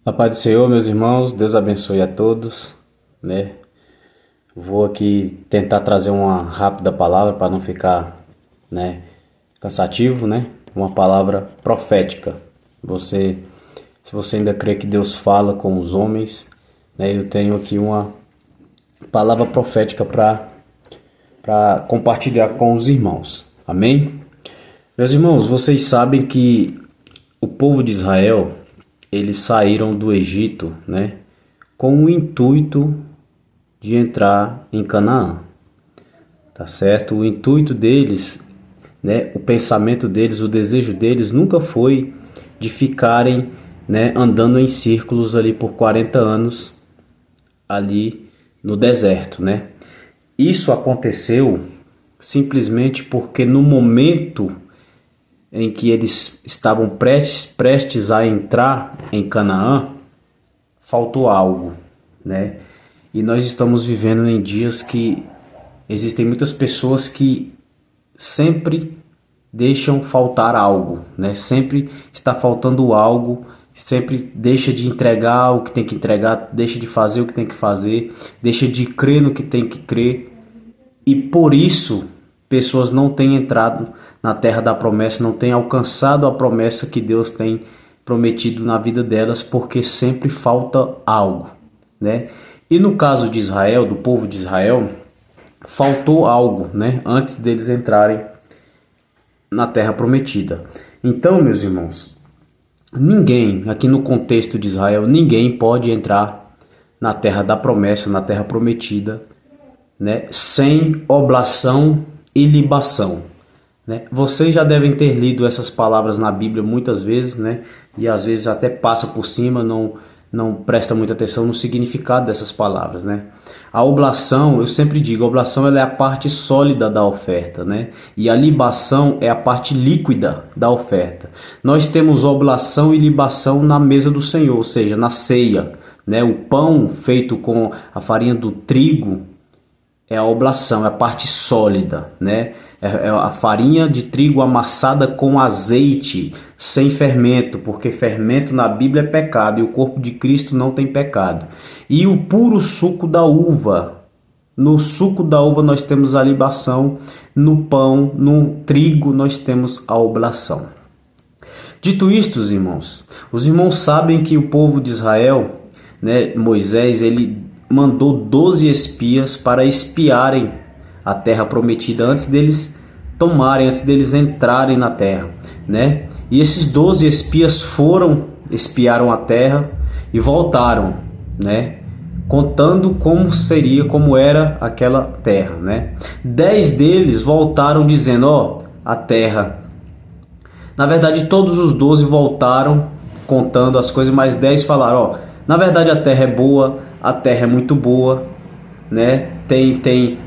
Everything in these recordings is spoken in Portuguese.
A paz do Senhor, meus irmãos, Deus abençoe a todos, né? Vou aqui tentar trazer uma rápida palavra para não ficar, né, cansativo, né? Uma palavra profética. Se você ainda crê que Deus fala com os homens, né? Eu tenho aqui uma palavra profética para compartilhar com os irmãos. Amém? Meus irmãos, vocês sabem que o povo de Israel, eles saíram do Egito, né, com o intuito de entrar em Canaã, tá certo? O intuito deles, né, o pensamento deles, o desejo deles nunca foi de ficarem, né, andando em círculos ali por 40 anos ali no deserto, né? Isso aconteceu simplesmente porque no momento em que eles estavam prestes a entrar em Canaã, faltou algo, né? E nós estamos vivendo em dias que existem muitas pessoas que sempre deixam faltar algo, né? Sempre está faltando algo, sempre deixa de entregar o que tem que entregar, deixa de fazer o que tem que fazer, deixa de crer no que tem que crer. E por isso pessoas não têm entrado na terra da promessa, não têm alcançado a promessa que Deus tem prometido na vida delas, porque sempre falta algo, né? E no caso de Israel, do povo de Israel, faltou algo, né, antes deles entrarem na terra prometida. Então, meus irmãos, ninguém, aqui no contexto de Israel, ninguém pode entrar na terra da promessa, na terra prometida, né, sem oblação e libação, né? Vocês já devem ter lido essas palavras na Bíblia muitas vezes, né? E às vezes até passa por cima, não presta muita atenção no significado dessas palavras, né? A oblação, eu sempre digo, a oblação ela é a parte sólida da oferta, né? E a libação é a parte líquida da oferta. Nós temos oblação e libação na mesa do Senhor, ou seja, na ceia, né? O pão feito com a farinha do trigo é a oblação, é a parte sólida, né? É a farinha de trigo amassada com azeite, sem fermento, porque fermento na Bíblia é pecado e o corpo de Cristo não tem pecado. E o puro suco da uva. No suco da uva nós temos a libação, no pão, no trigo nós temos a oblação. Dito isto, irmãos, os irmãos sabem que o povo de Israel, né, Moisés, ele mandou 12 espias para espiarem a terra prometida antes deles tomarem, antes deles entrarem na terra, né? E esses 12 espias espiaram a terra e voltaram, né, contando como era aquela terra, né? 10 deles voltaram dizendo, a terra. Na verdade, todos os 12 voltaram contando as coisas, mas 10 falaram, na verdade a terra é boa, a terra é muito boa, né? Tem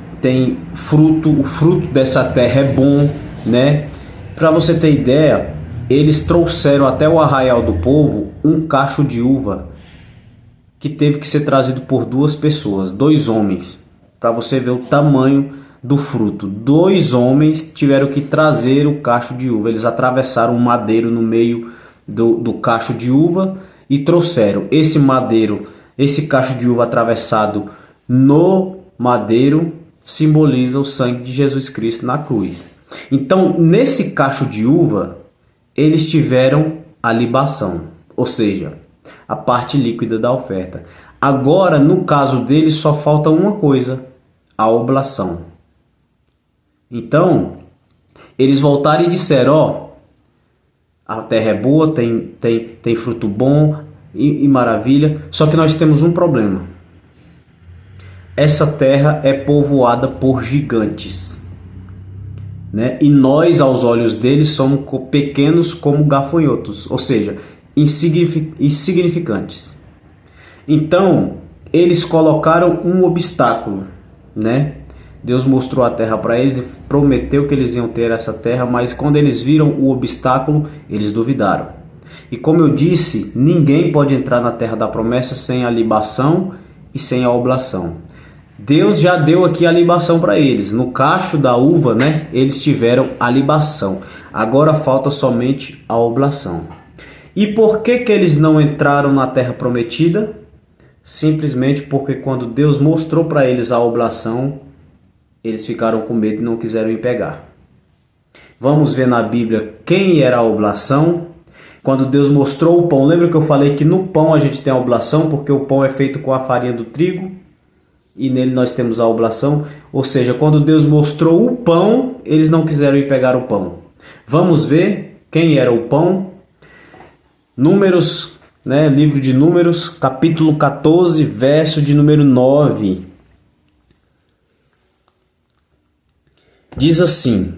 fruto, o fruto dessa terra é bom, né? Para você ter ideia, eles trouxeram até o arraial do povo um cacho de uva que teve que ser trazido por 2 pessoas, 2 homens, para você ver o tamanho do fruto. 2 homens tiveram que trazer o cacho de uva. Eles atravessaram um madeiro no meio do cacho de uva e trouxeram esse madeiro. Esse cacho de uva atravessado no madeiro simboliza o sangue de Jesus Cristo na cruz. Então, nesse cacho de uva, eles tiveram a libação, ou seja, a parte líquida da oferta. Agora, no caso deles, só falta uma coisa, a oblação. Então, eles voltaram e disseram, a terra é boa, tem fruto bom e maravilha, só que nós temos um problema. Essa terra é povoada por gigantes, né? E nós, aos olhos deles, somos pequenos como gafanhotos, ou seja, insignificantes. Então, eles colocaram um obstáculo, né? Deus mostrou a terra para eles e prometeu que eles iam ter essa terra, mas quando eles viram o obstáculo, eles duvidaram. E como eu disse, ninguém pode entrar na terra da promessa sem a libação e sem a oblação. Deus já deu aqui a libação para eles. No cacho da uva, né, eles tiveram a libação. Agora falta somente a oblação. E por que que eles não entraram na terra prometida? Simplesmente porque quando Deus mostrou para eles a oblação, eles ficaram com medo e não quiseram ir pegar. Vamos ver na Bíblia quem era a oblação. Quando Deus mostrou o pão, lembra que eu falei que no pão a gente tem a oblação, porque o pão é feito com a farinha do trigo e nele nós temos a oblação. Ou seja, quando Deus mostrou o pão, eles não quiseram ir pegar o pão. Vamos ver quem era o pão. Números, livro de Números, capítulo 14, verso de número 9. Diz assim,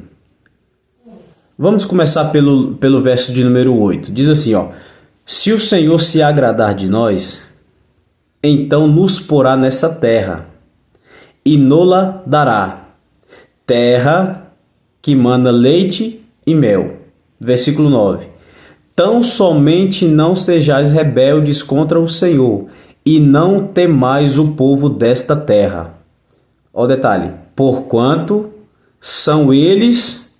vamos começar pelo verso de número 8. Diz assim, se o Senhor se agradar de nós, então nos porá nessa terra, e nola dará, terra que mana leite e mel. Versículo 9. Tão somente não sejais rebeldes contra o Senhor, e não temais o povo desta terra. Ó detalhe, porquanto são eles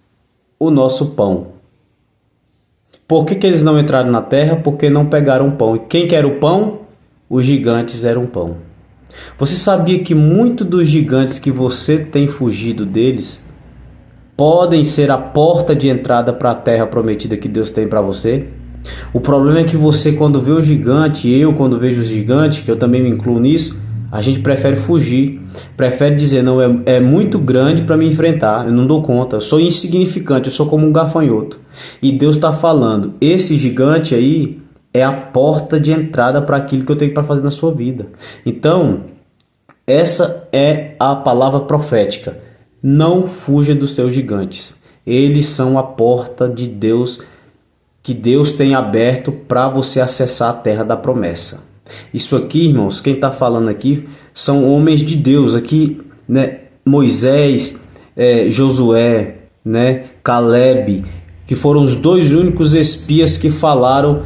o nosso pão. Por que eles não entraram na terra? Porque não pegaram pão. E quem que era o pão? Os gigantes eram pão. Você sabia que muitos dos gigantes que você tem fugido deles podem ser a porta de entrada para a terra prometida que Deus tem para você? O problema é que você, quando vê o gigante, eu quando vejo os gigantes, que eu também me incluo nisso, a gente prefere fugir, prefere dizer, não, é muito grande para me enfrentar, eu não dou conta, eu sou insignificante, eu sou como um gafanhoto. E Deus está falando, esse gigante aí é a porta de entrada para aquilo que eu tenho para fazer na sua vida. Então, essa é a palavra profética. Não fuja dos seus gigantes. Eles são a porta de Deus, que Deus tem aberto para você acessar a terra da promessa. Isso aqui, irmãos, quem está falando aqui são homens de Deus. Aqui, Moisés, Josué, Caleb, que foram os dois únicos espias que falaram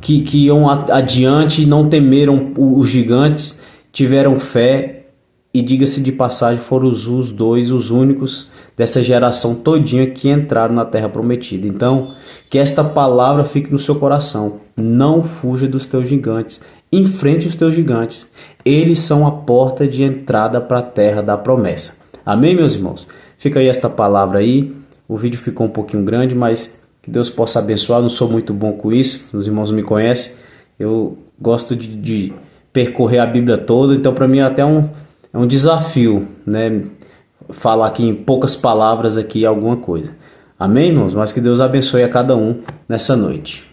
que iam adiante e não temeram os gigantes, tiveram fé e, diga-se de passagem, foram os dois, os únicos dessa geração todinha que entraram na terra prometida. Então, que esta palavra fique no seu coração. Não fuja dos teus gigantes. Enfrente os teus gigantes. Eles são a porta de entrada para a terra da promessa. Amém, meus irmãos? Fica aí esta palavra aí. O vídeo ficou um pouquinho grande, mas que Deus possa abençoar. Eu não sou muito bom com isso. Os irmãos me conhecem. Eu gosto de percorrer a Bíblia toda. Então, para mim, é até um desafio, falar aqui em poucas palavras aqui alguma coisa. Amém, irmãos? Mas que Deus abençoe a cada um nessa noite.